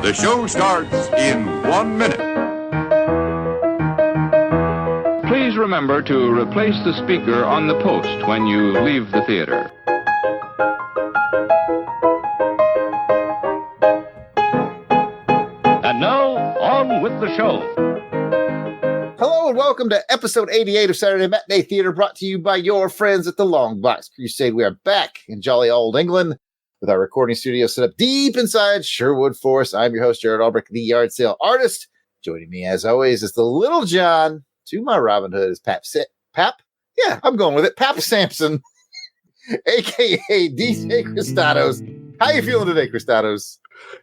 The show starts in 1 minute. Please remember to replace the speaker on the post when you leave the theater. And now, on with the show. Hello and welcome to episode 88 of Saturday Matinee Theatre, brought to you by your friends at the LONGBOX CRUSADE. We are back in jolly old England with our recording studio set up deep inside Sherwood Forest. I'm your host, Jarrod, the yard sale artist. Joining me, as always, is the Little John. To my Robin Hood is Pap? Yeah, I'm going with it. Pap Sampson, a.k.a. DJ Cristados. How you feeling today, Cristados?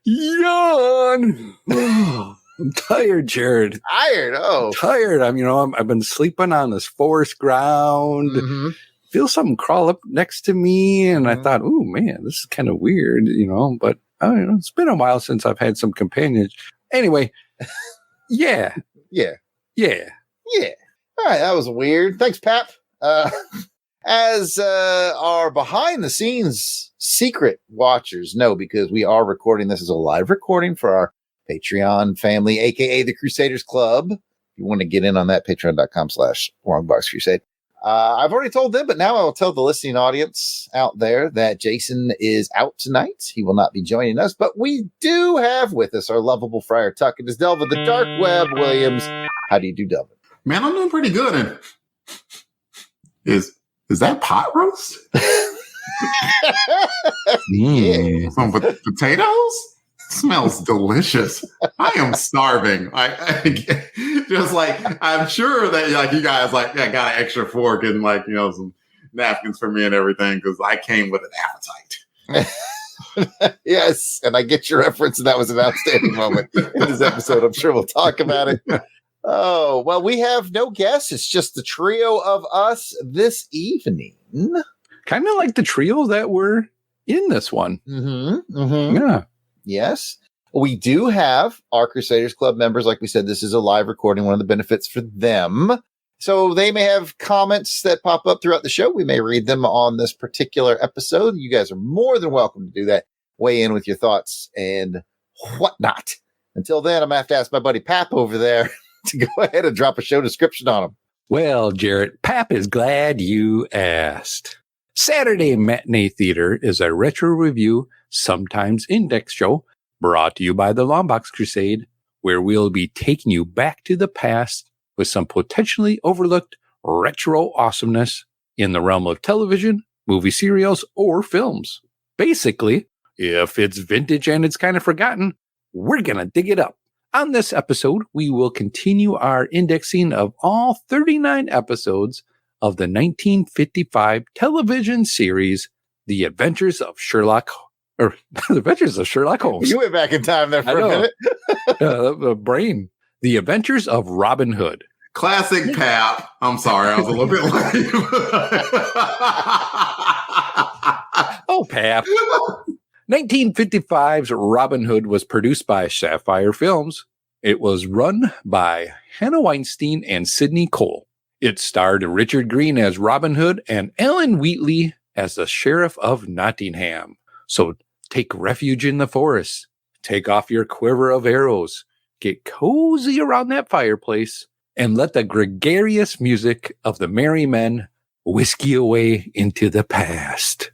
Yawn. I'm tired, Jarrod. Tired? Oh. Tired. I've been sleeping on this forest ground. Mm-hmm. Feel something crawl up next to me, and I thought, oh man, this is kind of weird, but it's been a while since I've had some companions. Anyway, yeah. All right, that was weird. Thanks, Pap. As our behind-the-scenes secret watchers know, because we are recording this as a live recording for our Patreon family, a.k.a. the Crusaders Club. If you want to get in on that, patreon.com/LongBoxCrusade. I've already told them, but now I will tell the listening audience out there that Jason is out tonight. He will not be joining us, but we do have with us our lovable Friar Tuck. It is Delvin, the Dark Web Williams. How do you do, Delvin? Man, I'm doing pretty good. And is that pot roast? Yeah. Some potatoes? Smells delicious. I am starving. I'm sure that you guys got an extra fork and some napkins for me and everything, because I came with an appetite. Yes, and I get your reference, and that was an outstanding moment in this episode. I'm sure we'll talk about it. Oh, well, we have no guests. It's just the trio of us this evening. Kind of like the trio that were in this one. Mm-hmm. Mm-hmm. Yeah. Yes. We do have our Crusaders Club members. Like we said, this is a live recording, one of the benefits for them. So they may have comments that pop up throughout the show. We may read them on this particular episode. You guys are more than welcome to do that. Weigh in with your thoughts and whatnot. Until then, I'm going to have to ask my buddy Pap over there to go ahead and drop a show description on him. Well, Jarrod, Pap is glad you asked. Saturday Matinee Theatre is a retro review, sometimes index show, brought to you by the LONGBOX CRUSADE, where we'll be taking you back to the past with some potentially overlooked retro awesomeness in the realm of television, movie serials, or films. Basically, if it's vintage and it's kind of forgotten, we're going to dig it up. On this episode, we will continue our indexing of all 39 episodes of the 1955 television series, The Adventures of Sherlock Holmes. You went back in time there for a minute. The brain. The Adventures of Robin Hood. Classic Pap. I'm sorry, I was a little bit late. Oh, Pap. 1955's Robin Hood was produced by Sapphire Films. It was run by Hannah Weinstein and Sidney Cole. It starred Richard Green as Robin Hood and Ellen Wheatley as the Sheriff of Nottingham. So take refuge in the forest. Take off your quiver of arrows. Get cozy around that fireplace and let the gregarious music of the merry men whisk you away into the past.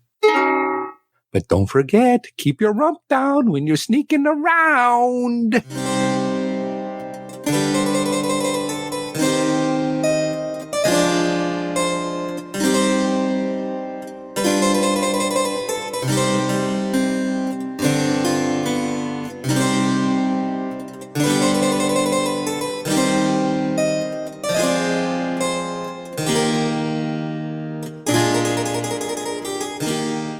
But don't forget, keep your rump down when you're sneaking around.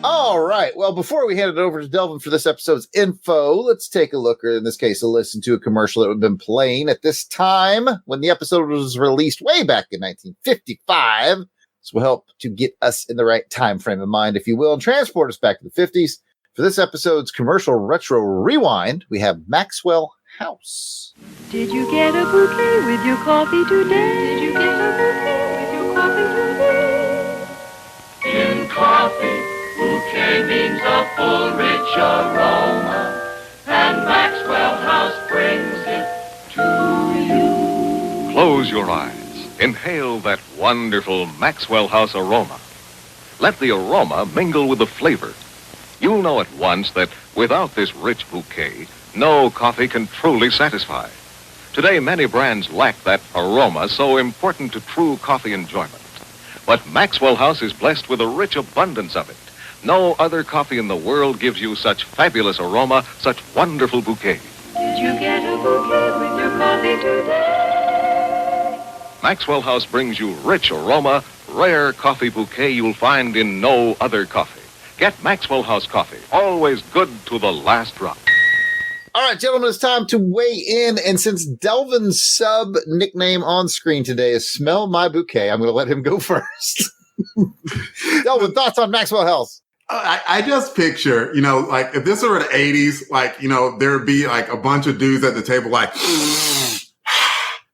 All right. Well, before we hand it over to Delvin for this episode's info, let's take a look, or in this case, a listen to a commercial that would have been playing at this time when the episode was released way back in 1955. This will help to get us in the right time frame of mind, if you will, and transport us back to the 50s. For this episode's commercial retro rewind, we have Maxwell House. Did you get a bouquet with your coffee today? Did you get a bouquet with your coffee today? In coffee, bouquet means a full, rich aroma, and Maxwell your eyes. Inhale that wonderful Maxwell House aroma. Let the aroma mingle with the flavor. You'll know at once that without this rich bouquet, no coffee can truly satisfy. Today, many brands lack that aroma so important to true coffee enjoyment. But Maxwell House is blessed with a rich abundance of it. No other coffee in the world gives you such fabulous aroma, such wonderful bouquet. Did you get a bouquet with your coffee today? Maxwell House brings you rich aroma, rare coffee bouquet you'll find in no other coffee. Get Maxwell House coffee, always good to the last drop. All right, gentlemen, it's time to weigh in. And since Delvin's sub nickname on screen today is Smell My Bouquet, I'm going to let him go first. Delvin, thoughts on Maxwell House? I just picture, like if this were the 80s, like, there would be like a bunch of dudes at the table like,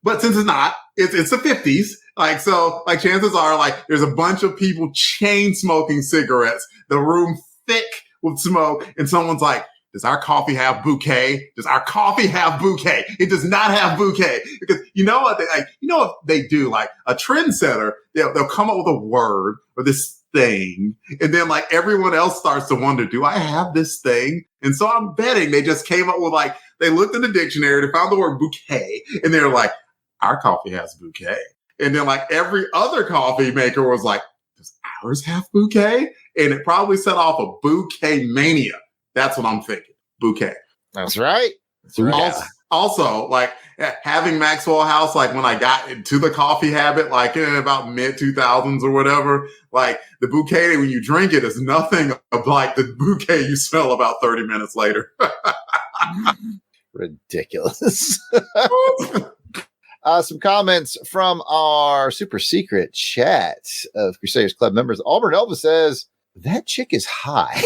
but since it's not, it's the 50s. Like, so like chances are like there's a bunch of people chain smoking cigarettes, the room thick with smoke. And someone's like, does our coffee have bouquet? Does our coffee have bouquet? It does not have bouquet. Because you know what they do? Like a trendsetter, they'll come up with a word or this thing. And then like everyone else starts to wonder, do I have this thing? And so I'm betting they just came up with like, they looked in the dictionary, they found the word bouquet, and they're like, our coffee has bouquet. And then like every other coffee maker was like, does ours have bouquet? And it probably set off a bouquet mania. That's what I'm thinking. Bouquet. That's right. Also, like having Maxwell House, like when I got into the coffee habit, like in about mid 2000s or whatever, like the bouquet, when you drink it, is nothing like the bouquet you smell about 30 minutes later. Ridiculous. Some comments from our super secret chat of Crusaders Club members. Auburn Elvis says, that chick is high.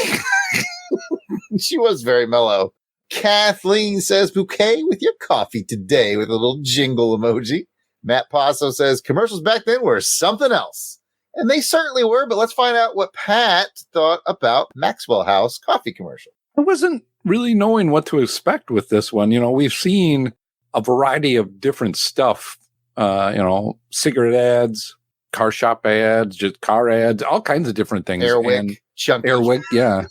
She was very mellow. Kathleen says, bouquet with your coffee today with a little jingle emoji. Matt Passo says, commercials back then were something else. And they certainly were, but let's find out what Pat thought about Maxwell House coffee commercial. I wasn't really knowing what to expect with this one. We've seen a variety of different stuff, cigarette ads, car shop ads, just car ads, all kinds of different things. Airwick, yeah.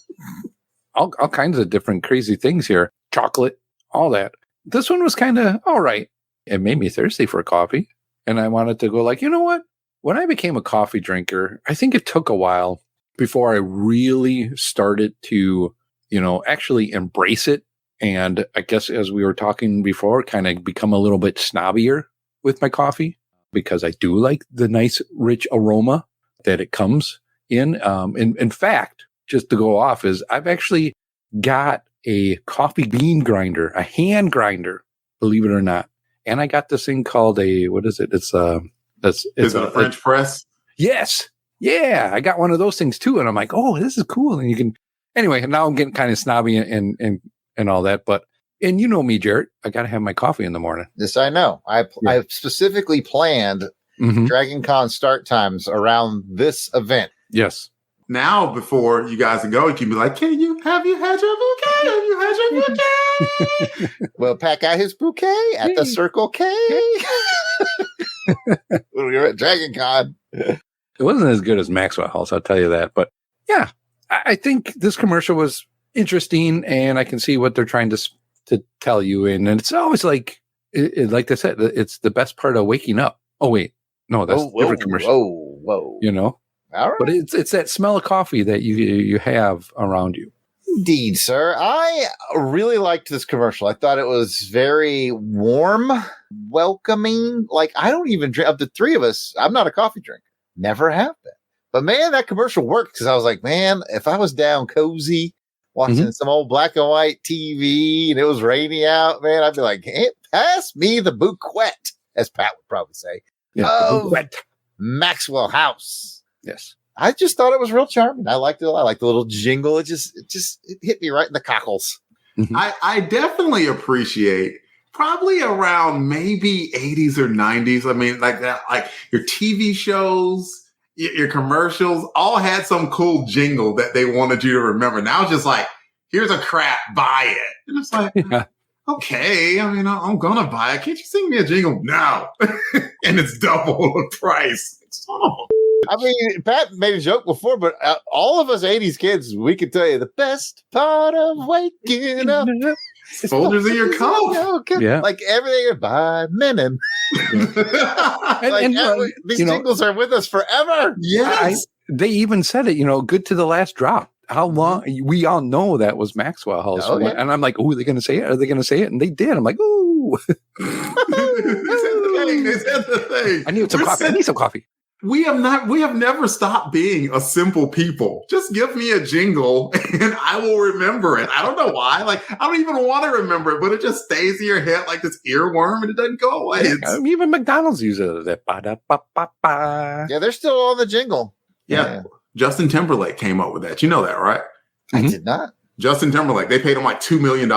all kinds of different crazy things here. Chocolate, all that. This one was kind of all right. It made me thirsty for coffee. And I wanted to go like, you know what? When I became a coffee drinker, I think it took a while before I really started to, actually embrace it. And I guess as we were talking before, kind of become a little bit snobbier with my coffee because I do like the nice, rich aroma that it comes in. In fact, just to go off is I've actually got a coffee bean grinder, a hand grinder, believe it or not. And I got this thing called what is it? It's a French press. Yes. Yeah. I got one of those things too. And I'm like, oh, this is cool. And you can, anyway, now I'm getting kind of snobby and all that. But, and you know me, Jarrod, I got to have my coffee in the morning. Yes, I know. I specifically planned Dragon Con start times around this event. Yes. Now, before you guys go, you can be like, have you had your bouquet? Have you had your bouquet? Well, Pat got his bouquet at the Circle K. When we were at Dragon Con. It wasn't as good as Maxwell House, I'll tell you that. But yeah, I think this commercial was interesting, and I can see what they're trying to tell you. And it's always like, like they said, it's the best part of waking up. Oh, wait. No, that's a different commercial. Whoa. All right. But it's that smell of coffee that you have around you. Indeed, sir. I really liked this commercial. I thought it was very warm, welcoming. Like, I don't even drink, of the three of us, I'm not a coffee drinker. Never have been. But man, that commercial worked because I was like, man, if I was down cozy watching some old black and white TV and it was rainy out, man, I'd be like, hey, pass me the bouquet, as Pat would probably say. Yeah, Maxwell House. Yes. I just thought it was real charming. I liked it. I liked the little jingle. It hit me right in the cockles. Mm-hmm. I definitely appreciate probably around maybe 80s or 90s. I mean, like that, like your TV shows, your commercials all had some cool jingle that they wanted you to remember. Now it's just like, here's a crap, buy it. And it's like, okay, I mean, I'm going to buy it. Can't you sing me a jingle? No. And it's double the price. I mean, Pat made a joke before, but all of us 80s kids, we can tell you the best part of waking up. Folgers in your coat. Yeah. Like everything by Menem. These jingles are with us forever. Yes. They even said it, good to the last drop. How long? We all know that was Maxwell House. Oh, yeah. And I'm like, oh, are they going to say it? Are they going to say it? And they did. I'm like, ooh. They said the thing. I need some coffee. We have never stopped being a simple people. Just give me a jingle and I will remember it. I don't know why. Like, I don't even want to remember it, but it just stays in your head like this earworm and it doesn't go away. Even McDonald's uses it. Yeah, they're still on the jingle. Yeah. Justin Timberlake came up with that. You know that, right? I did not. Justin Timberlake. They paid him like $2 million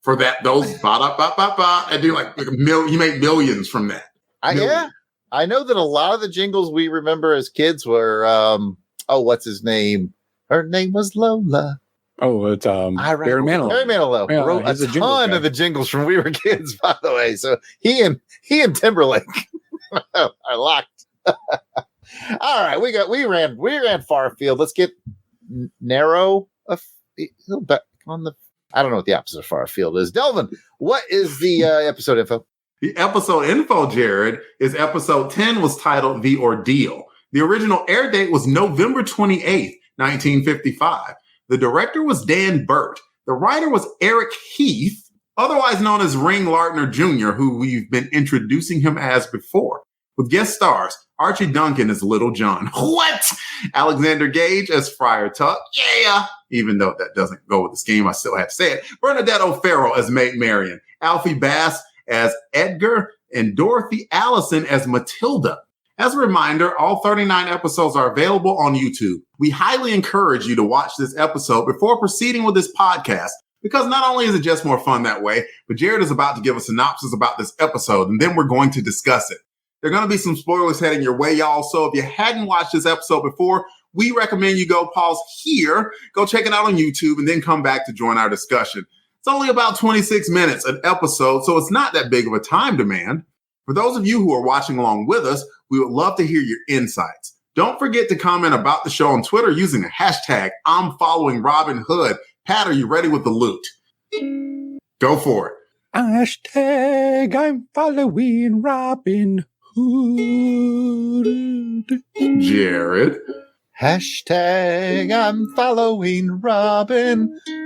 for that. Those and do like you make millions from that. Yeah. I know that a lot of the jingles we remember as kids were, what's his name? Her name was Lola. Oh, it's Barry Manilow. Barry Manilow wrote a ton of the jingles from we were kids, by the way. So he and Timberlake are locked. All right, we ran far afield. Let's get narrow back on the. I don't know what the opposite of far afield is. Delvin, what is the episode info? The episode info, Jarrod, is episode 10 was titled The Ordeal. The original air date was November 28th, 1955. The director was Dan Burt. The writer was Eric Heath, otherwise known as Ring Lardner Jr., who we've been introducing him as before. With guest stars, Archie Duncan as Little John. What? Alexander Gage as Friar Tuck. Yeah. Even though that doesn't go with the scheme, I still have to say it. Bernadette O'Farrell as Maid Marian. Alfie Bass as Edgar, and Dorothy Allison as Matilda. As a reminder, all 39 episodes are available on YouTube. We highly encourage you to watch this episode before proceeding with this podcast, because not only is it just more fun that way, but Jarrod is about to give a synopsis about this episode, and then we're going to discuss it. There are going to be some spoilers heading your way, y'all, so if you hadn't watched this episode before, we recommend you go pause here, go check it out on YouTube, and then come back to join our discussion. It's only about 26 minutes an episode, so it's not that big of a time demand. For those of you who are watching along with us, we would love to hear your insights. Don't forget to comment about the show on Twitter using the hashtag #I'mFollowingRobinHood. Pat, are you ready with the loot? Go for it. Hashtag I'm following Robin Hood. Jarrod. Hashtag I'm following Robin Hood.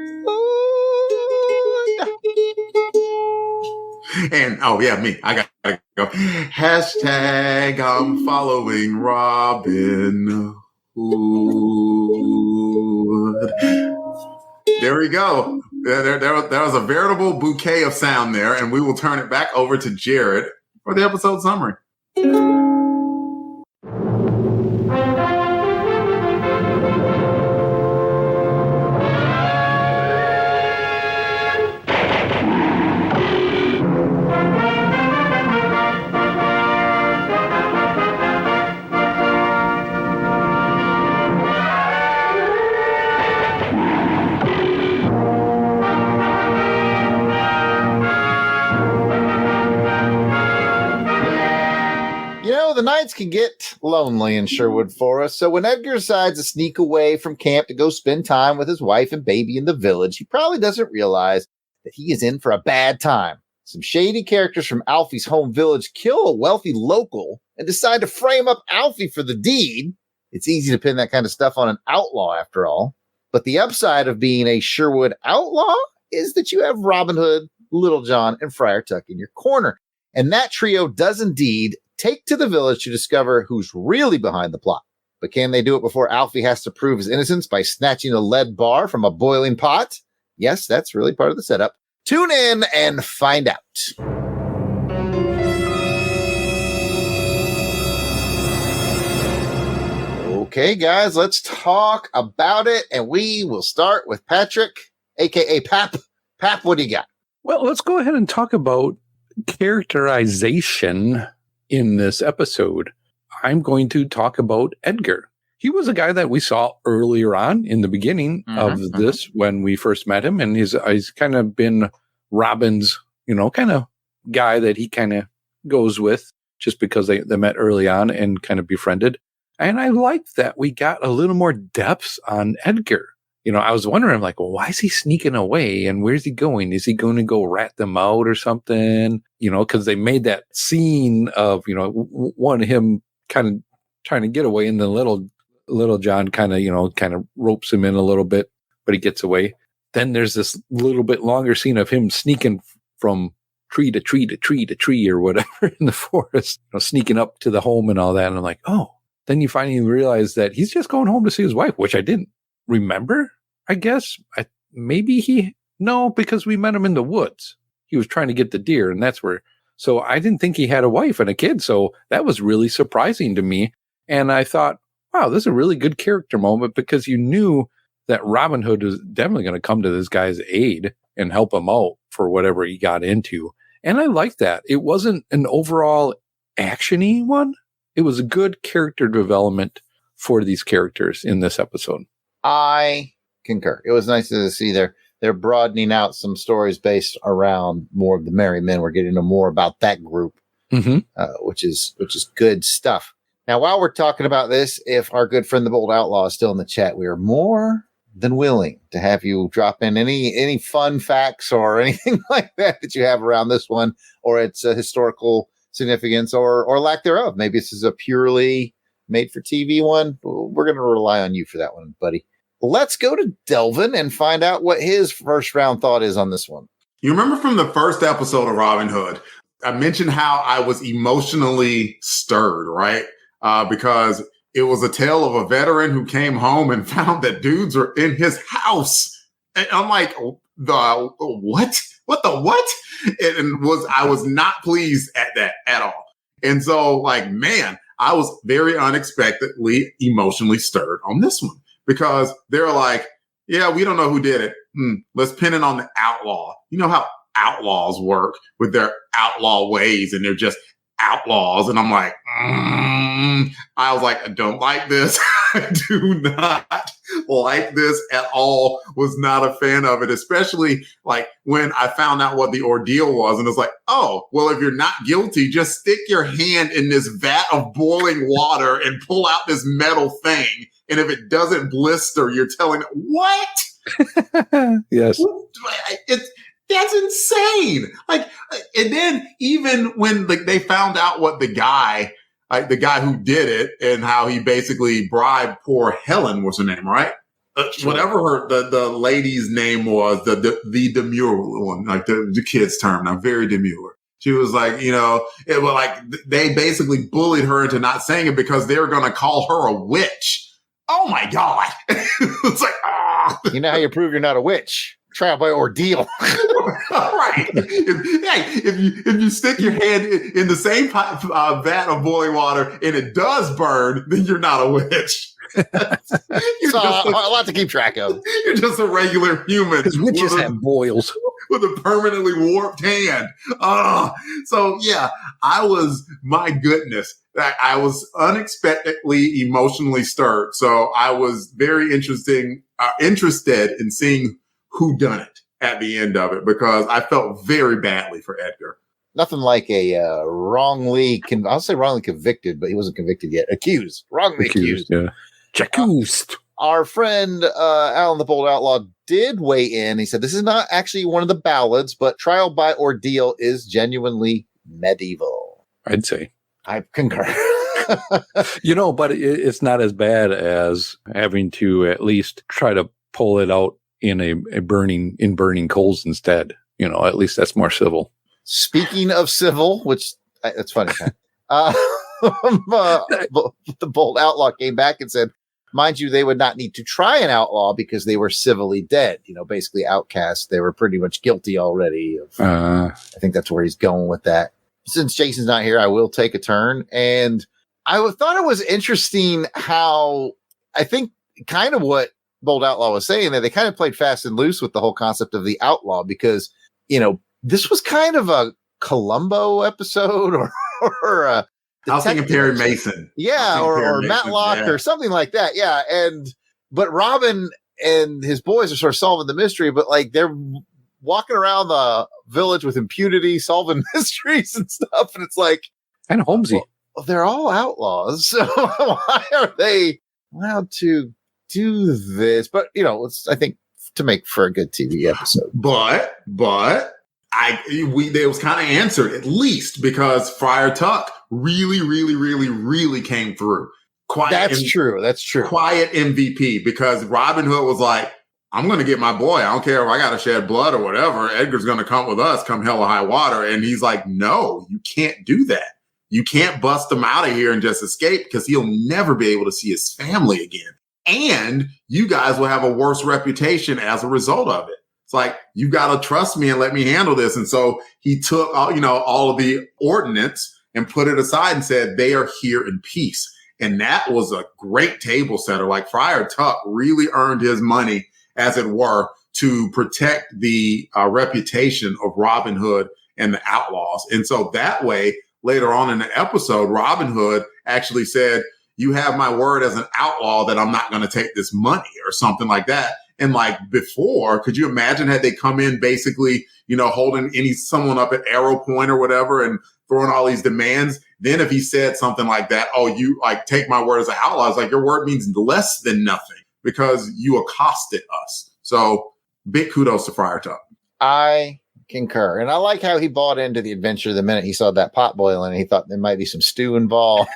And, me. I gotta go. Hashtag I'm following Robin Hood. There we go. There was a veritable bouquet of sound there, and we will turn it back over to Jarrod for the episode summary. The nights can get lonely in Sherwood Forest, so when Edgar decides to sneak away from camp to go spend time with his wife and baby in the village, he probably doesn't realize that he is in for a bad time. Some shady characters from Alfie's home village kill a wealthy local and decide to frame up Alfie for the deed. It's easy to pin that kind of stuff on an outlaw, after all. But the upside of being a Sherwood outlaw is that you have Robin Hood, Little John, and Friar Tuck in your corner. And that trio does indeed take to the village to discover who's really behind the plot. But can they do it before Alfie has to prove his innocence by snatching a lead bar from a boiling pot? Yes, that's really part of the setup. Tune in and find out. Okay, guys, let's talk about it. And we will start with Patrick, a.k.a. Pap. Pap, what do you got? Well, let's go ahead and talk about characterization in this episode. I'm going to talk about Edgar. He was a guy that we saw earlier on in the beginning of this when we first met him, and he's kind of been Robin's, kind of guy that he kind of goes with just because they met early on and kind of befriended. And I liked that we got a little more depth on Edgar. I was wondering, like, well, why is he sneaking away and where's he going? Is he going to go rat them out or something? Because they made that scene of, one of him kind of trying to get away, and then little John kind of ropes him in a little bit, but he gets away. Then there's this little bit longer scene of him sneaking from tree to tree to tree to tree or whatever in the forest, sneaking up to the home and all that. And I'm like, oh, then you finally realize that he's just going home to see his wife, which I didn't remember, I guess. Because we met him in the woods. He was trying to get the deer, and that's where. So I didn't think he had a wife and a kid. So that was really surprising to me. And I thought, wow, this is a really good character moment, because you knew that Robin Hood was definitely going to come to this guy's aid and help him out for whatever he got into. And I like that. It wasn't an overall action-y one. It was a good character development for these characters in this episode. I concur. It was nice to see they're broadening out some stories based around more of the Merry Men. We're getting to know more about that group, which is good stuff. Now, while we're talking about this, if our good friend the Bold Outlaw is still in the chat, we are more than willing to have you drop in any fun facts or anything like that you have around this one, or its historical significance or lack thereof. Maybe this is a purely made for TV one. We're going to rely on you for that one, buddy. Let's go to Delvin and find out what his first round thought is on this one. You remember from the first episode of Robin Hood, I mentioned how I was emotionally stirred, right? Because it was a tale of a veteran who came home and found that dudes were in his house. And I'm like, the what? What the what? I was not pleased at that at all. And so, like, man, I was very unexpectedly emotionally stirred on this one, because they're like, yeah, we don't know who did it. Let's pin it on the outlaw. You know how outlaws work with their outlaw ways, and they're just outlaws. And I'm like, I was like, I don't like this. I do not like this at all. Was not a fan of it, especially like when I found out what the ordeal was. And it's like, oh, well, if you're not guilty, just stick your hand in this vat of boiling water and pull out this metal thing. And if it doesn't blister, you're telling what? Yes. That's insane. Like, and then even when they found out what the guy who did it and how he basically bribed poor Helen was her name, right? Whatever the lady's name was, the demure one, like the kid's term, now very demure. She was like, it was like they basically bullied her into not saying it because they were going to call her a witch. Oh my God. It's like, You know how you prove you're not a witch? Trial by ordeal. Right. If you stick your hand in the same vat of boiling water and it does burn, then you're not a witch. It's a lot to keep track of. You're just a regular human. Because witches have boils. With a permanently warped hand. So yeah, my goodness, I was unexpectedly emotionally stirred. So I was very interested in seeing who done it at the end of it, because I felt very badly for Edgar. Nothing like a I'll say wrongly convicted, but he wasn't convicted yet. Wrongly accused. Yeah. Accused. Our friend Alan the Bold Outlaw did weigh in. He said this is not actually one of the ballads, but Trial by Ordeal is genuinely medieval. I'd say. I concur. But it's not as bad as having to at least try to pull it out in burning coals instead. At least that's more civil. Speaking of civil, which that's funny. The Bold Outlaw came back and said, mind you, they would not need to try an outlaw because they were civilly dead. Basically outcast. They were pretty much guilty already. I think that's where he's going with that. Since Jason's not here, I will take a turn. And I thought it was interesting how I think kind of what Bold Outlaw was saying, that they kind of played fast and loose with the whole concept of the outlaw, because, this was kind of a Columbo episode or a I was thinking Perry Mason. Yeah, or Matlock or something like that. Yeah. But Robin and his boys are sort of solving the mystery, but like they're walking around the village with impunity, solving mysteries and stuff. And it's like, And Holmesy. well, they're all outlaws. So why are they allowed to do this? But, it's, I think, to make for a good TV episode. But it was kind of answered, at least, because Friar Tuck really, really, really, really came through. That's true. Quiet MVP, because Robin Hood was like, I'm going to get my boy. I don't care if I got to shed blood or whatever. Edgar's going to come with us, come hell or high water. And he's like, no, you can't do that. You can't bust him out of here and just escape, because he'll never be able to see his family again. And you guys will have a worse reputation as a result of it. It's like, you got to trust me and let me handle this. And so he took all of the ordinance and put it aside and said, they are here in peace. And that was a great table setter. Like, Friar Tuck really earned his money, as it were, to protect the reputation of Robin Hood and the outlaws. And so that way, later on in the episode, Robin Hood actually said, you have my word as an outlaw that I'm not going to take this money, or something like that. And like before, could you imagine had they come in basically, holding someone up at arrow point or whatever and throwing all these demands? Then if he said something like that, oh, you like take my word as an outlaw, it's like, your word means less than nothing because you accosted us. So big kudos to Friar Tuck. I concur. And I like how he bought into the adventure the minute he saw that pot boiling and he thought there might be some stew involved.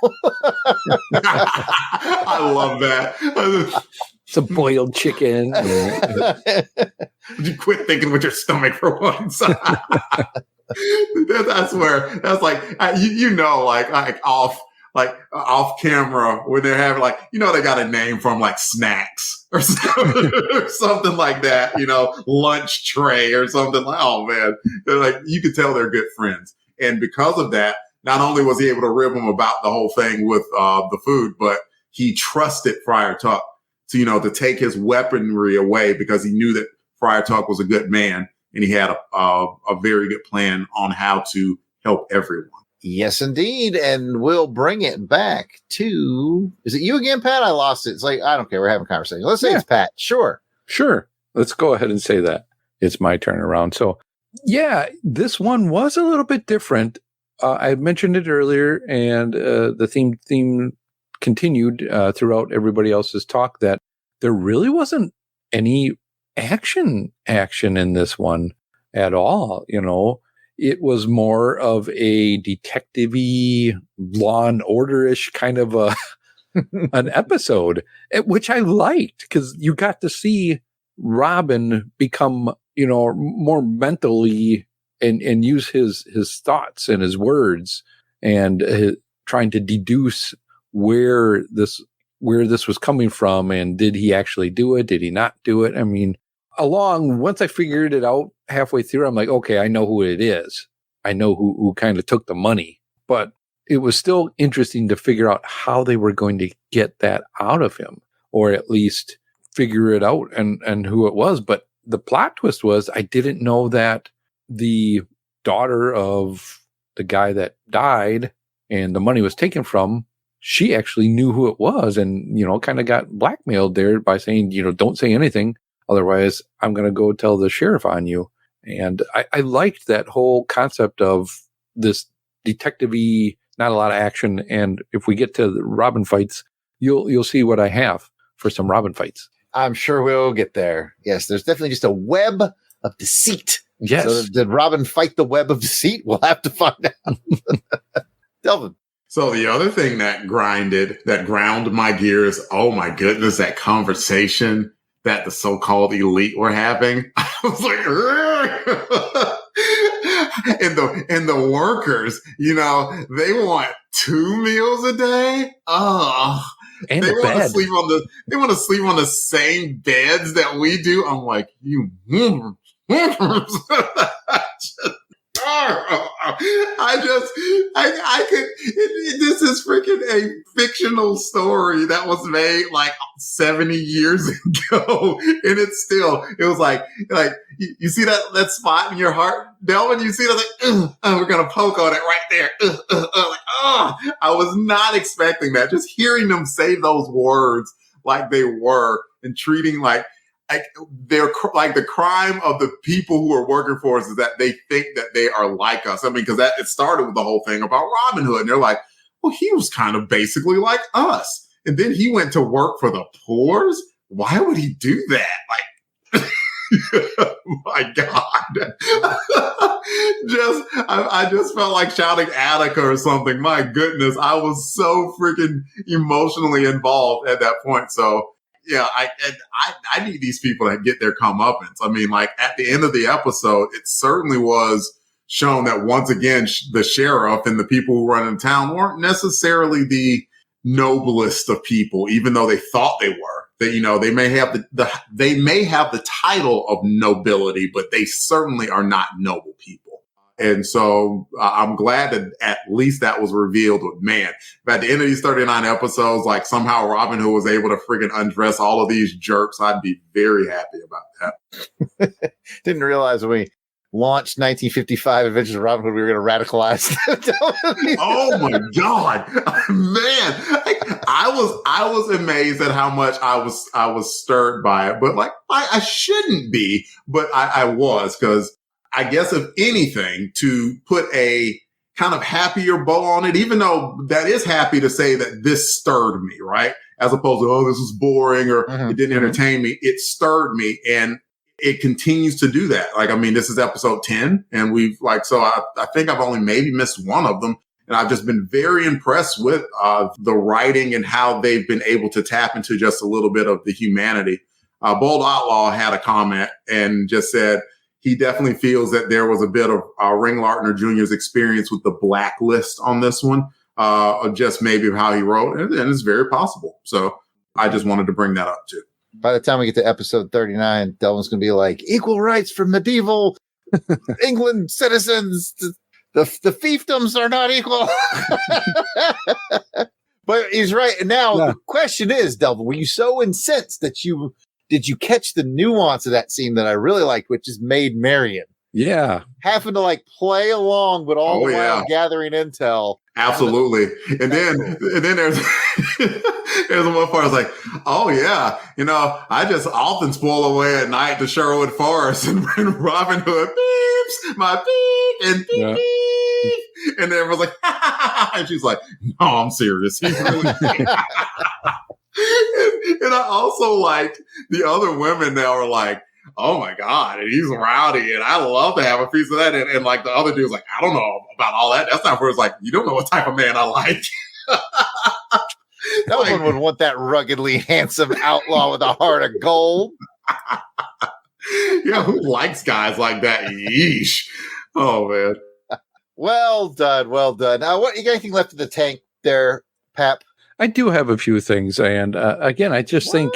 I love that. It's a boiled chicken. Would you quit thinking with your stomach for once? That's where, that's like, off camera when they're having they got a name from like snacks or something like that, lunch tray or something like, oh man, they're like, you could tell they're good friends. And because of that, not only was he able to rib them about the whole thing with the food, but he trusted Friar Tuck to take his weaponry away, because he knew that Friar Tuck was a good man and he had a very good plan on how to help everyone. Yes, indeed. And we'll bring it back to, is it you again, Pat? I lost it. It's like, I don't care. We're having a conversation. Let's say it's Pat. Sure. Let's go ahead and say that. It's my turn around. So yeah, this one was a little bit different. I mentioned it earlier, and the theme continued throughout everybody else's talk, that there really wasn't any action in this one at all. It was more of a detective-y, Law and Order-ish kind of an episode, which I liked, because you got to see Robin become, more mentally and use his thoughts and his words and trying to deduce where this was coming from, and did he actually do it? Did he not do it? I mean, once I figured it out halfway through, I'm like, okay, I know who it is. I know who kind of took the money, but it was still interesting to figure out how they were going to get that out of him, or at least figure it out and who it was. But the plot twist was, I didn't know that the daughter of the guy that died and the money was taken from, she actually knew who it was, and, kind of got blackmailed there by saying, don't say anything. Otherwise, I'm going to go tell the sheriff on you. And I liked that whole concept of this detective-y, not a lot of action. And if we get to the Robin fights, you'll see what I have for some Robin fights. I'm sure we'll get there. Yes, there's definitely just a web of deceit. Yes. So did Robin fight the web of deceit? We'll have to find out. Delvin. So the other thing that ground my gears, oh my goodness, that conversation that the so-called elite were having. I was like, and the workers, they want 2 meals a day. Oh, and they want to sleep on the same beds that we do. I'm like, you. This is freaking a fictional story that was made like 70 years ago. And it was like, you see that spot in your heart, Delvin? You see that? Like, we're going to poke on it right there. I was not expecting that. Just hearing them say those words like they were, and treating like, they're like the crime of the people who are working for us is that they think that they are like us. I mean, because it started with the whole thing about Robin Hood, and they're like, well, he was kind of basically like us, and then he went to work for the poors. Why would he do that? Like, my God. I just felt like shouting Attica or something. My goodness. I was so freaking emotionally involved at that point. So yeah, I need these people to get their comeuppance. I mean, like at the end of the episode, it certainly was shown that once again, the sheriff and the people who run in town weren't necessarily the noblest of people, even though they thought they were. That, you know, they may have the title of nobility, but they certainly are not noble people. And so I'm glad that at least that was revealed with, man, at the end of these 39 episodes, like somehow Robin Hood was able to freaking undress all of these jerks. I'd be very happy about that. Didn't realize when we launched 1955 Adventures of Robin Hood, we were going to radicalize. Oh my God, man. I was amazed at how much I was stirred by it, but like I shouldn't be, but I was, because I guess if anything, to put a kind of happier bow on it, even though that is happy to say that this stirred me, right? As opposed to, oh, this is boring or it didn't entertain me. It stirred me, and it continues to do that. Like, I mean, this is episode 10, and we've so I think I've only maybe missed one of them. And I've just been very impressed with the writing and how they've been able to tap into just a little bit of the humanity. Bold Outlaw had a comment and just said he definitely feels that there was a bit of Ring Lardner Jr.'s experience with the blacklist on this one, just maybe how he wrote, and it's very possible. So I just wanted to bring that up too. By the time we get to episode 39, Delvin's going to be like, equal rights for medieval England citizens. The fiefdoms are not equal. But he's right. And now the question is, Delvin, were you so incensed that did you catch the nuance of that scene that I really liked, which is Maid Marian? Yeah. Having to like play along, but all the while gathering intel. Absolutely. And then there's there's one part I was like, oh yeah, you know, I just often spoil away at night to Sherwood Forest, and Robin Hood beeps my beep and beep beep. And then everyone's like, ha, ha, ha, ha. And she's like, no, I'm serious. He's really and I also liked the other women that were like, oh my God, and he's rowdy, and I love to have a piece of that. And like the other dude's like, I don't know about all that. That's not where it's like, you don't know what type of man I like. No one would want that ruggedly handsome outlaw with a heart of gold. Yeah, who likes guys like that? Yeesh. Oh man. Well done, well done. Now, you got anything left in the tank there, Pap? I do have a few things, and again, I just think,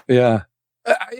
yeah,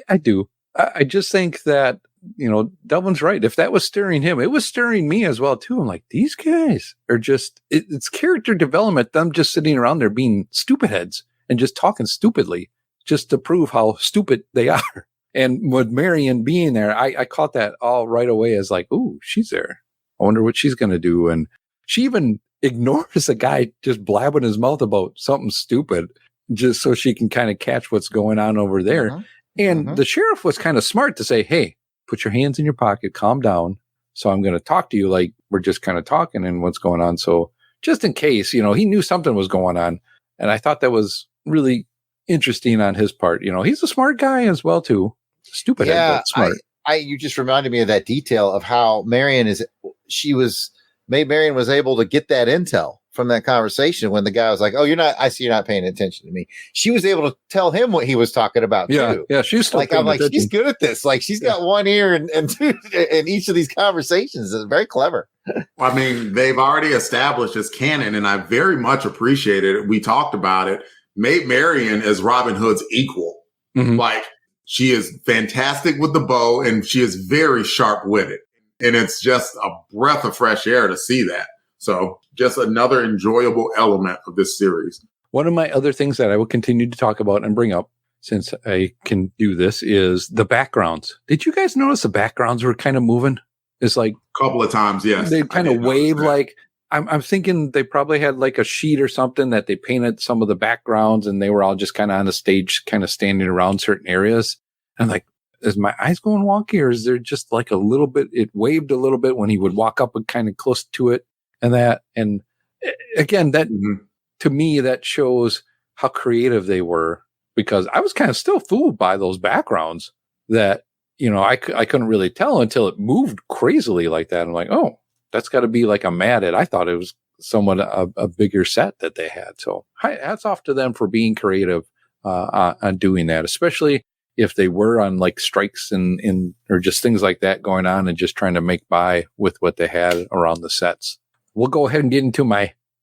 I do. I just think that, you know, Delvin's right. If that was stirring him, it was stirring me as well too. I'm like, these guys are just, it's character development. Them just sitting around there being stupid heads and just talking stupidly just to prove how stupid they are. And with Marian being there, I caught that all right away as like, ooh, she's there. I wonder what she's going to do. And she even ignores the guy just blabbing his mouth about something stupid just so she can kind of catch what's going on over there. And the sheriff was kind of smart to say, hey, put your hands in your pocket, calm down. So I'm going to talk to you like we're just kind of talking and what's going on. So just in case, you know, he knew something was going on. And I thought that was really interesting on his part. You know, he's a smart guy as well, too. Stupid head, but smart. You just reminded me of that detail of how Marian was able to get that intel from that conversation when the guy was like, oh, I see you're not paying attention to me. She was able to tell him what he was talking about too. Yeah, she's still like, I'm like, she's good at this. Like, she's got one ear and two in each of these conversations. It's very clever. I mean, they've already established this canon, and I very much appreciate it. We talked about it. Maid Marian is Robin Hood's equal. Like, she is fantastic with the bow, and she is very sharp-witted. And it's just a breath of fresh air to see that. So just another enjoyable element of this series. One of my other things that I will continue to talk about and bring up, since I can do this, is the backgrounds. Did you guys notice the backgrounds were kind of moving? It's like a couple of times, yes. They kind of wave like, I'm thinking they probably had like a sheet or something that they painted some of the backgrounds, and they were all just kind of on the stage, kind of standing around certain areas. I'm like, is my eyes going wonky, or is there just like a little bit? It waved a little bit when he would walk up and kind of close to it, and again, that to me that shows how creative they were, because I was kind of still fooled by those backgrounds that I couldn't really tell until it moved crazily like that. I'm like, oh, that's got to be like a matted. I thought it was somewhat a bigger set that they had. So hats off to them for being creative on doing that, especially if they were on like strikes and or just things like that going on and just trying to make by with what they had around the sets. We'll go ahead and get into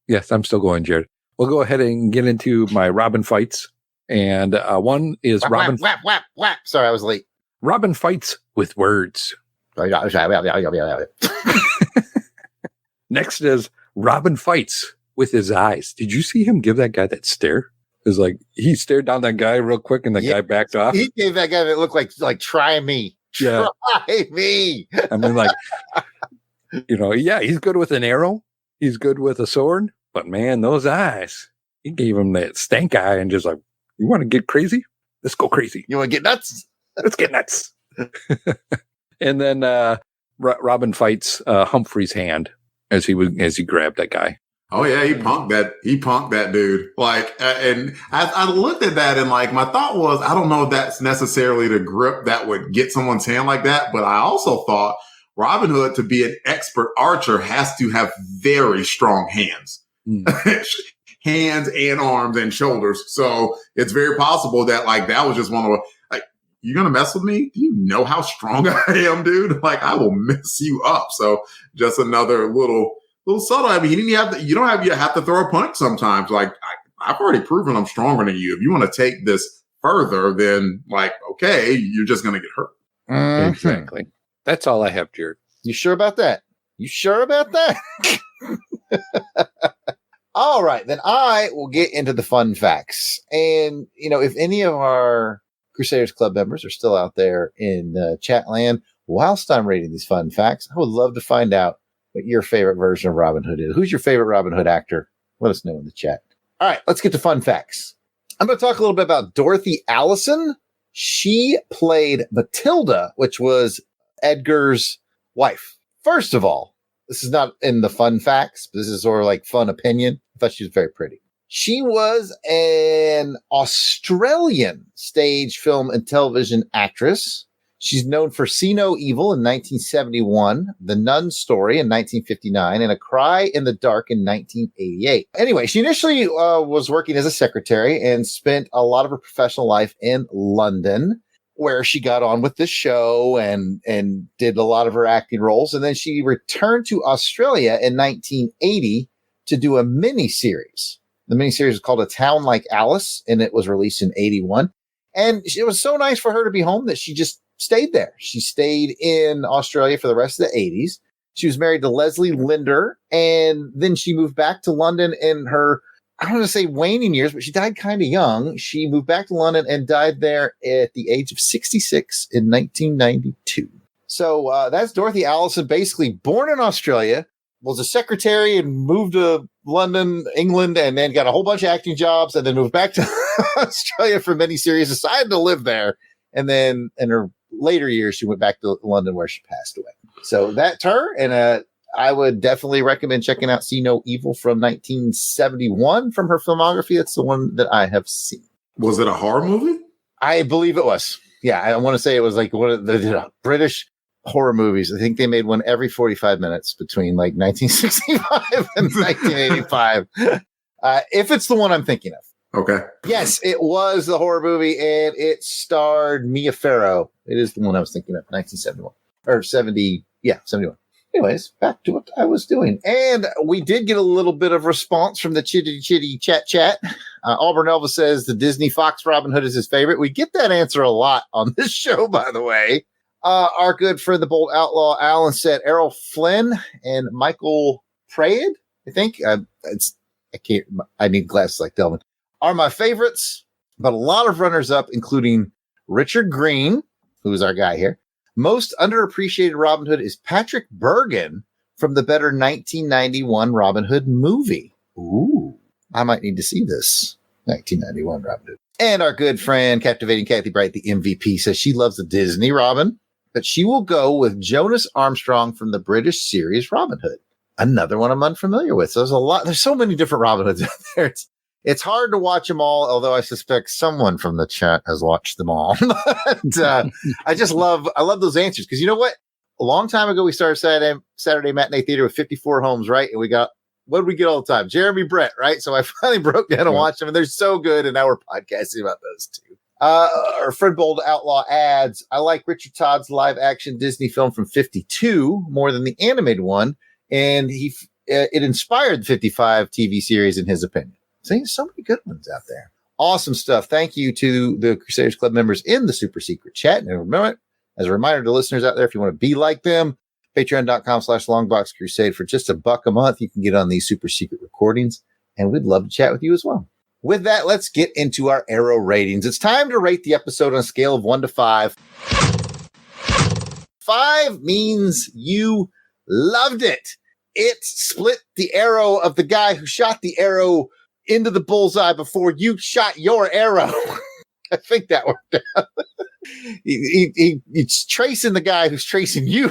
yes, I'm still going, Jarrod. We'll go ahead and get into my Robin fights. And one is Robin. Whap. Sorry, I was late. Robin fights with words. Next is Robin fights with his eyes. Did you see him give that guy that stare? It was like he stared down that guy real quick, and the guy backed off. He gave that guy that looked like try me. Yeah. Try me. I mean, like, he's good with an arrow. He's good with a sword. But man, those eyes, he gave him that stank eye and just like, you want to get crazy? Let's go crazy. You want to get nuts? Let's get nuts. And then Robin fights Humphrey's hand as he grabbed that guy. Oh yeah, he punked that dude. Like, and I looked at that and like my thought was, I don't know if that's necessarily the grip that would get someone's hand like that, but I also thought Robin Hood, to be an expert archer, has to have very strong hands, hands and arms and shoulders. So it's very possible that like that was just one of the, like, you're gonna mess with me? Do you know how strong I am, dude? Like, I will mess you up. So just another little subtle. I mean, you have to throw a punch sometimes. Like, I've already proven I'm stronger than you. If you want to take this further, then like, okay, you're just going to get hurt. Mm-hmm. Exactly. That's all I have, Jarrod. You sure about that? All right, then I will get into the fun facts. And, if any of our Crusaders Club members are still out there in chat land, whilst I'm reading these fun facts, I would love to find out what your favorite version of Robin Hood is. Who's your favorite Robin Hood actor? Let us know in the chat. All right, let's get to fun facts. I'm going to talk a little bit about Dorothy Allison. She played Matilda, which was Edgar's wife. First of all, this is not in the fun facts, but this is sort of like fun opinion. I thought she was very pretty. She was an Australian stage, film, and television actress. She's known for See No Evil in 1971, The Nun Story in 1959, and A Cry in the Dark in 1988. Anyway, she initially was working as a secretary and spent a lot of her professional life in London, where she got on with the show and did a lot of her acting roles. And then she returned to Australia in 1980 to do a miniseries. The miniseries is called A Town Like Alice, and it was released in 81. And it was so nice for her to be home that she just stayed there. She stayed in Australia for the rest of the 80s. She was married to Leslie Linder, and then she moved back to London in her, I don't want to say waning years, but she died kind of young. She moved back to London and died there at the age of 66 in 1992. So that's Dorothy Allison, basically born in Australia, was a secretary and moved to London, England, and then got a whole bunch of acting jobs, and then moved back to Australia for many series, decided to live there. And then in her later years, she went back to London where she passed away. So that's her. And I would definitely recommend checking out See No Evil from 1971 from her filmography. That's the one that I have seen. Was it a horror movie? I believe it was. Yeah, I want to say it was like one of the British horror movies. I think they made one every 45 minutes between like 1965 and 1985. If it's the one I'm thinking of. Okay. Yes, it was the horror movie, and it starred Mia Farrow. It is the one I was thinking of, 1971. Or 70, yeah, 71. Anyways, back to what I was doing. And we did get a little bit of response from the chitty chat. Auburn Elvis says the Disney Fox Robin Hood is his favorite. We get that answer a lot on this show, by the way. Our good friend, the Bold Outlaw Alan, said Errol Flynn and Michael Prade, I think. I need glasses like Delvin. Are my favorites, but a lot of runners-up, including Richard Green, who's our guy here. Most underappreciated Robin Hood is Patrick Bergen from the better 1991 Robin Hood movie. Ooh, I might need to see this 1991 Robin Hood. And our good friend, Captivating Kathy Bright, the MVP, says she loves the Disney Robin, but she will go with Jonas Armstrong from the British series Robin Hood. Another one I'm unfamiliar with. So there's so many different Robin Hoods out there. It's hard to watch them all, although I suspect someone from the chat has watched them all. But, I love those answers. Because you know what? A long time ago, we started Saturday Matinee Theater with 54 homes, right? And what did we get all the time? Jeremy Brett, right? So I finally broke down and watched them, and they're so good, and now we're podcasting about those two. Our friend Bold Outlaw adds, I like Richard Todd's live-action Disney film from 52 more than the animated one, and it inspired the 55 TV series in his opinion. So there's so many good ones out there. Awesome stuff. Thank you to the Crusaders Club members in the super secret chat. And remember, as a reminder to listeners out there, if you want to be like them, patreon.com/longbox crusade. For just $1 a month, you can get on these super secret recordings, and we'd love to chat with you as well. With that, let's get into our Arrow ratings. It's time to rate the episode on a scale of 1 to 5. 5 means you loved it. It split the arrow of the guy who shot the arrow into the bullseye before you shot your arrow. I think that worked out. He's tracing the guy who's tracing you.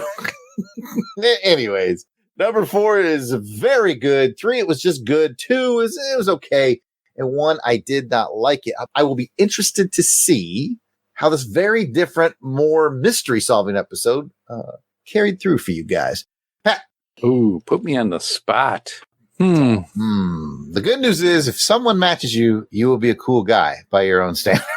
Anyways, number 4 is very good. 3, it was just good. 2 it was okay. And 1, I did not like it. I will be interested to see how this very different, more mystery solving episode carried through for you guys. Pat. Ooh, put me on the spot. The good news is if someone matches you, you will be a cool guy by your own standards.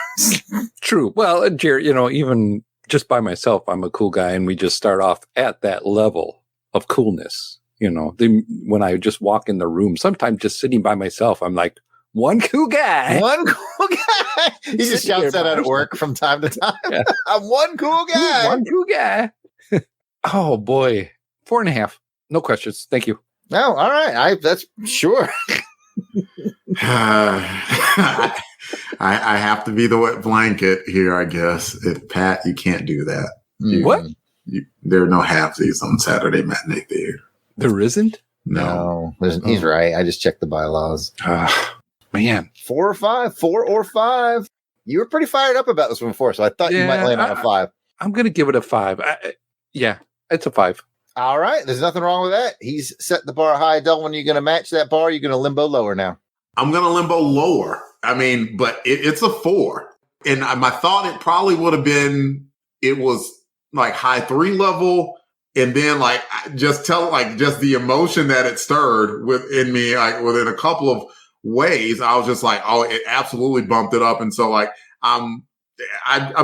True. Well, Jarrod, even just by myself, I'm a cool guy, and we just start off at that level of coolness. When I just walk in the room, sometimes just sitting by myself, I'm like, one cool guy. One cool guy. He just shouts that at work from time to time. Yeah. I'm one cool guy. One cool guy. Oh, boy. 4.5. No questions. Thank you. No, all right. That's sure. I have to be the wet blanket here, I guess. Pat, you can't do that. What? There are no halvesies on Saturday Matinee Theater. There isn't? No. He's right. I just checked the bylaws. Man. 4 or 5. 4 or 5. You were pretty fired up about this one before, so I thought you might land on a 5. I'm going to give it a 5. It's a 5. All right. There's nothing wrong with that. He's set the bar high. Delvin, you going to match that bar? You're going to limbo lower now? I'm going to limbo lower. I mean, but it's a 4. And my thought it probably would have been, it was like high 3 level. And then just the emotion that it stirred within me, within a couple of ways, I was just like, oh, it absolutely bumped it up. And so I'm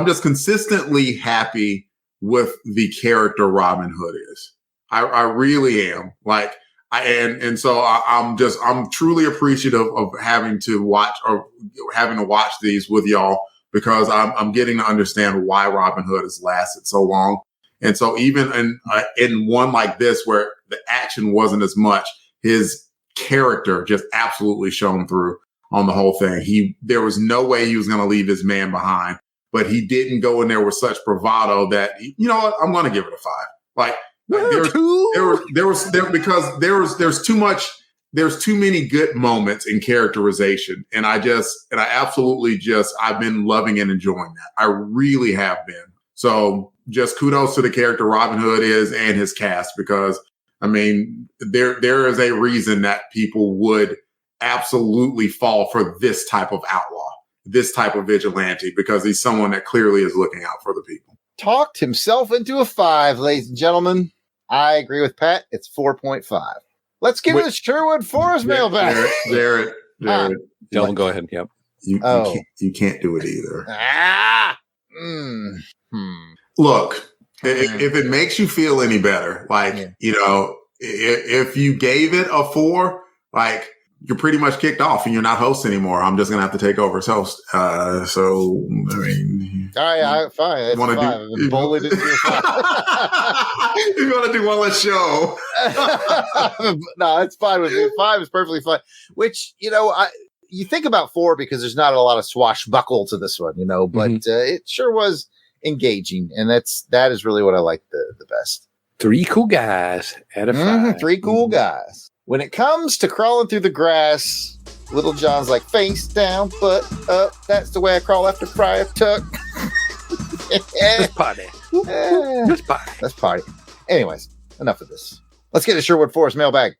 just consistently happy with the character Robin Hood is. I really am. So I'm truly appreciative of having to watch these with y'all, because I'm getting to understand why Robin Hood has lasted so long. And so even in one like this, where the action wasn't as much, his character just absolutely shone through on the whole thing. There was no way he was going to leave his man behind, but he didn't go in there with such bravado that, you know what, I'm going to give it a 5. There's too many good moments in characterization. And I've been loving and enjoying that. I really have been. So just kudos to the character Robin Hood is and his cast, because I mean, there is a reason that people would absolutely fall for this type of outlaw, this type of vigilante, because he's someone that clearly is looking out for the people. Talked himself into a 5, ladies and gentlemen. I agree with Pat. It's 4.5. Let's get to the Sherwood Forest mailbag. Jarrod. Dylan, go ahead. Yep. You can't do it either. Look, if it makes you feel any better, if you gave it a 4, you're pretty much kicked off and you're not host anymore. I'm just going to have to take over as host. All right, fine. It's 5. You want to do one less show? No, it's fine with me. 5 is perfectly fine. Which, you think about 4 because there's not a lot of swashbuckle to this one, but it sure was engaging, and that is really what I like the best. 3 cool guys out of 5. 3 cool guys. When it comes to crawling through the grass, Little John's like, face down, butt up. That's the way I crawl after Friar Tuck. Let's party. Let's party. Let's party. Anyways, enough of this. Let's get to Sherwood Forest mailbag.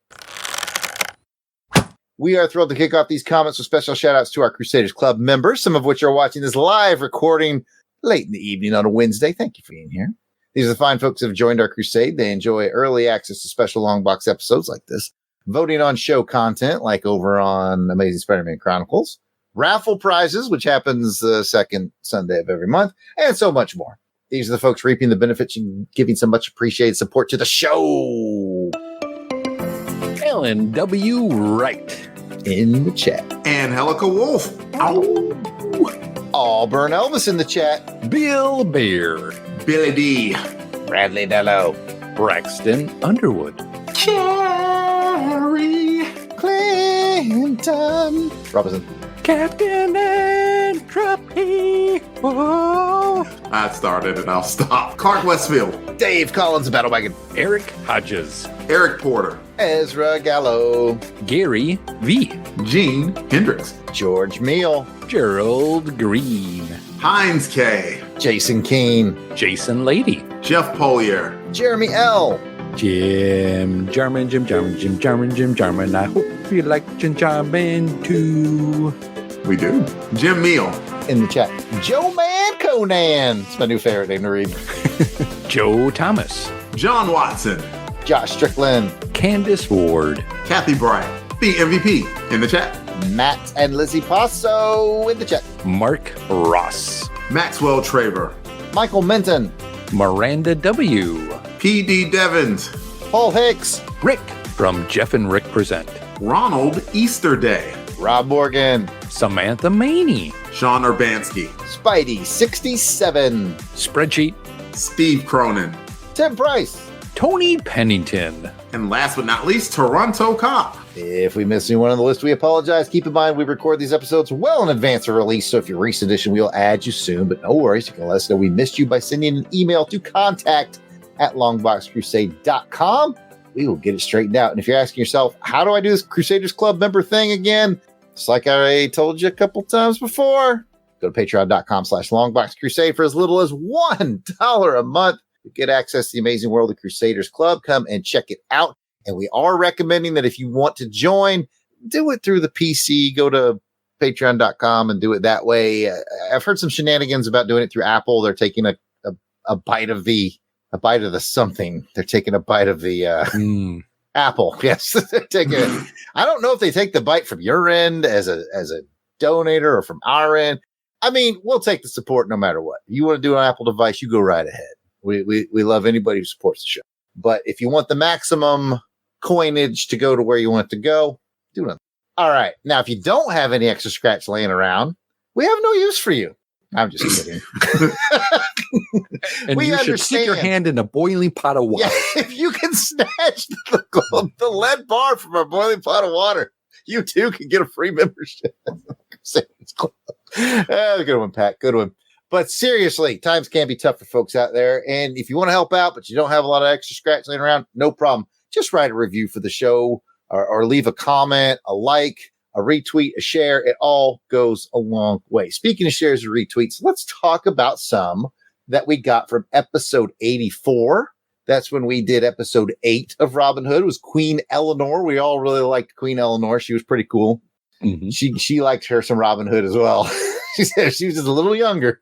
We are thrilled to kick off these comments with special shout-outs to our Crusaders Club members, some of which are watching this live recording late in the evening on a Wednesday. Thank you for being here. These are the fine folks who have joined our crusade. They enjoy early access to special long box episodes like this, voting on show content like over on Amazing Spider-Man Chronicles, raffle prizes, which happens the second Sunday of every month, and so much more. These are the folks reaping the benefits and giving some much appreciated support to the show. Ellen W. Wright In the chat. Angelica Wolf. Auburn Elvis in the chat. Bill Bear, Billy D. Bradley Dello. Braxton Underwood, Carrie. Clinton. Robinson. Captain Entropy. Whoa. I started and I'll stop. Clark Westfield. Dave Collins, Battle Wagon. Eric Hodges, Eric Porter. Ezra Gallo. Gary V, Gene Hendricks. George Meal. Gerald Green, Heinz K. Jason Keene. Jason Lady, Jeff Polier. Jeremy L. Jim Jarman. I hope you like Jim Jarman too. We do. Jim Meal. In the chat. Joe Man Conan. It's my new favorite name to read. Joe Thomas, John Watson. Josh Strickland. Candace Ward, Kathy Bryant. The MVP. In the chat. Matt and Lizzie Passo in the chat. Mark Ross, Maxwell Traver. Michael Minton. Miranda W, P.D. Devons. Paul Hicks. Rick from Jeff and Rick Present, Ronald Easterday. Rob Morgan. Samantha Maney, Sean Urbanski. Spidey 67. Spreadsheet, Steve Cronin. Tim Price. Tony Pennington, And last but not least, Toronto Cop. If we miss anyone on the list, we apologize. Keep in mind, we record these episodes well in advance of release, so if you're a recent edition, we'll add you soon. But no worries, you can let us know we missed you by sending an email to contact@longboxcrusade.com. We will get it straightened out. And if you're asking yourself, how do I do this Crusaders Club member thing again? Just like I told you a couple times before, go to patreon.com/longboxcrusade for as little as $1 a month. You get access to the amazing world of Crusaders Club. Come and check it out. And we are recommending that if you want to join, do it through the PC. Go to patreon.com and do it that way. I've heard some shenanigans about doing it through Apple. They're taking a bite of the something. They're taking a bite of the Apple. Yes. They're taking it. I don't know if they take the bite from your end as a donator or from our end. I mean, we'll take the support no matter what. You want to do an Apple device, you go right ahead. We love anybody who supports the show. But if you want the maximum coinage to go to where you want it to go, do it. All right. Now, if you don't have any extra scratch laying around, we have no use for you. I'm just kidding. and you should stick your hand in a boiling pot of water. Yeah, if you can snatch the lead bar from a boiling pot of water, you too can get a free membership. Good one, Pat. Good one. But seriously, times can be tough for folks out there. And if you want to help out, but you don't have a lot of extra scratch laying around, no problem. Just write a review for the show or leave a comment, a like, a retweet, a share. It all goes a long way. Speaking of shares and retweets, let's talk about some that we got from episode 84. That's when we did episode 8 of Robin Hood. It was Queen Eleanor. We all really liked Queen Eleanor. She was pretty cool. Mm-hmm. She liked her some Robin Hood as well. She said she was just a little younger.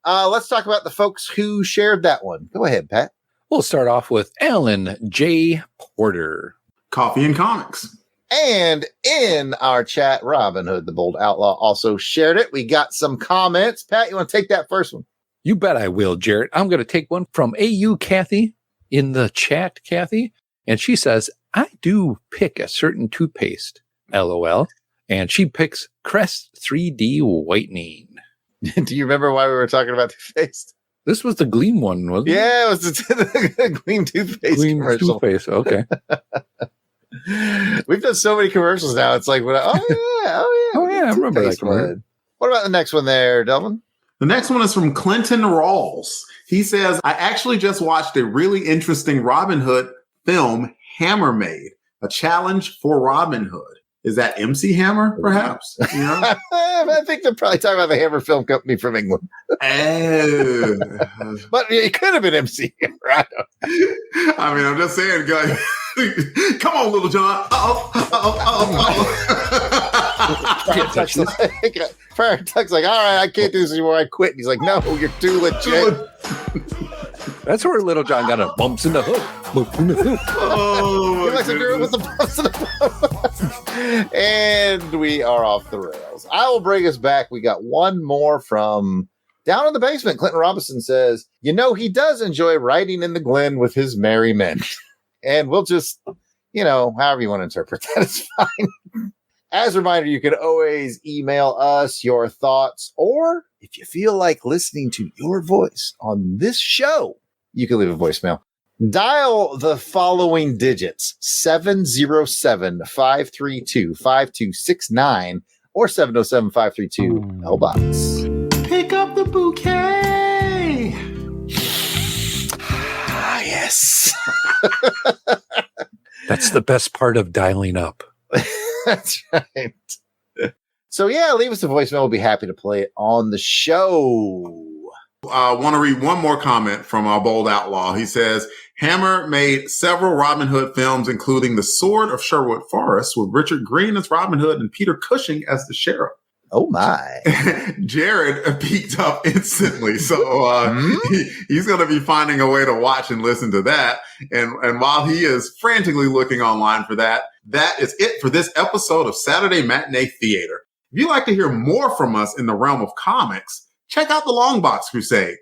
Let's talk about the folks who shared that one. Go ahead, Pat. We'll start off with Alan J. Porter. Coffee and Comics. And in our chat, Robin Hood, the Bold Outlaw, also shared it. We got some comments. Pat, you want to take that first one? You bet I will, Jarrod. I'm going to take one from AU Kathy in the chat, Kathy. And she says, I do pick a certain toothpaste, LOL. And she picks Crest 3D Whitening. Do you remember why we were talking about toothpaste? This was the Gleam one, wasn't it? Yeah, it was the Gleam toothpaste commercial. Toothpaste, okay. We've done so many commercials now. It's like, I remember that commercial. What about the next one there, Delvin? The next one is from Clinton Rawls. He says, I actually just watched a really interesting Robin Hood film, Hammermaid, a challenge for Robin Hood. Is that MC Hammer, perhaps? You know? I think they're probably talking about the Hammer Film Company from England. Oh. But it could have been MC Hammer. I I'm just saying, guys. Come on, Little John. Friar Tuck's like, all right, I can't do this anymore. I quit. And he's like, no, you're too legit. That's where Little John got a bumps in the hook. Bumps in the hook. Oh, He likes to do it with the bumps in the hook. And we are off the rails. I will bring us back. We got one more from down in the basement. Clinton Robinson says, he does enjoy riding in the glen with his merry men. And we'll just, however you want to interpret that is fine. As a reminder, you can always email us your thoughts, or if you feel like listening to your voice on this show, you can leave a voicemail. Dial the following digits: 707-532-5269 or 707-532-LBOX. Pick up the bouquet. Ah, yes. That's the best part of dialing up. That's right. So leave us a voicemail. We'll be happy to play it on the show. I want to read one more comment from our bold outlaw. He says, Hammer made several Robin Hood films, including The Sword of Sherwood Forest, with Richard Green as Robin Hood and Peter Cushing as the sheriff. Oh, my. Jarrod peeked up instantly. So he's going to be finding a way to watch and listen to that. And while he is frantically looking online for that, that is it for this episode of Saturday Matinee Theatre. If you'd like to hear more from us in the realm of comics, check out the LONGBOX Crusade.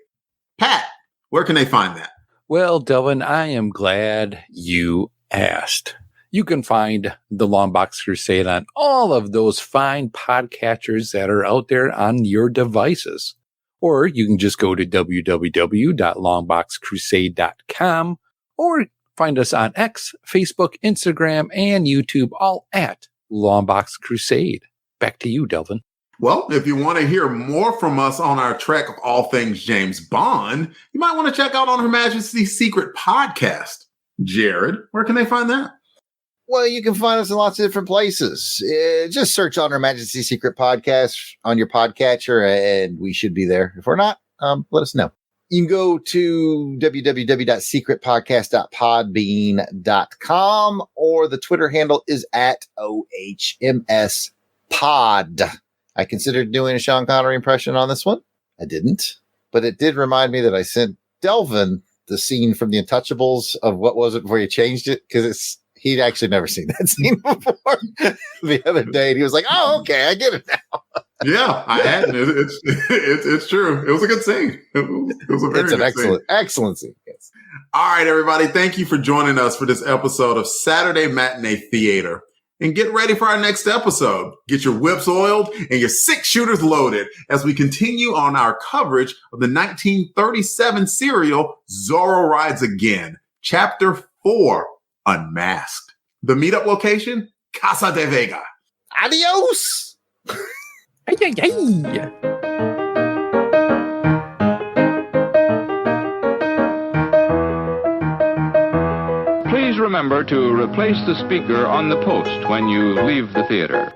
Pat, where can they find that? Well, Delvin, I am glad you asked. You can find the LONGBOX Crusade on all of those fine podcatchers that are out there on your devices. Or you can just go to www.longboxcrusade.com or find us on X, Facebook, Instagram, and YouTube, all at LONGBOX Crusade. Back to you, Delvin. Well, if you want to hear more from us on our trek of all things James Bond, you might want to check out On Her Majesty's Secret podcast. Jarrod, where can they find that? Well, you can find us in lots of different places. Just search On Her Majesty's Secret podcast on your podcatcher, and we should be there. If we're not, let us know. You can go to www.secretpodcast.podbean.com, or the Twitter handle is at OHMSPod. I considered doing a Sean Connery impression on this one. I didn't, but it did remind me that I sent Delvin the scene from The Untouchables of What Was It Before You Changed It, because he'd actually never seen that scene before the other day. And he was like, oh, okay, I get it now. Yeah, I hadn't. It's true. It was a good scene. It was a very good scene. Excellent scene. Yes. All right, everybody. Thank you for joining us for this episode of Saturday Matinee Theatre. And get ready for our next episode. Get your whips oiled and your 6-shooters loaded as we continue on our coverage of the 1937 serial Zorro Rides Again, Chapter 4, Unmasked. The meetup location, Casa de Vega. Adios! Ay, ay, ay. Please remember to replace the speaker on the post when you leave the theater.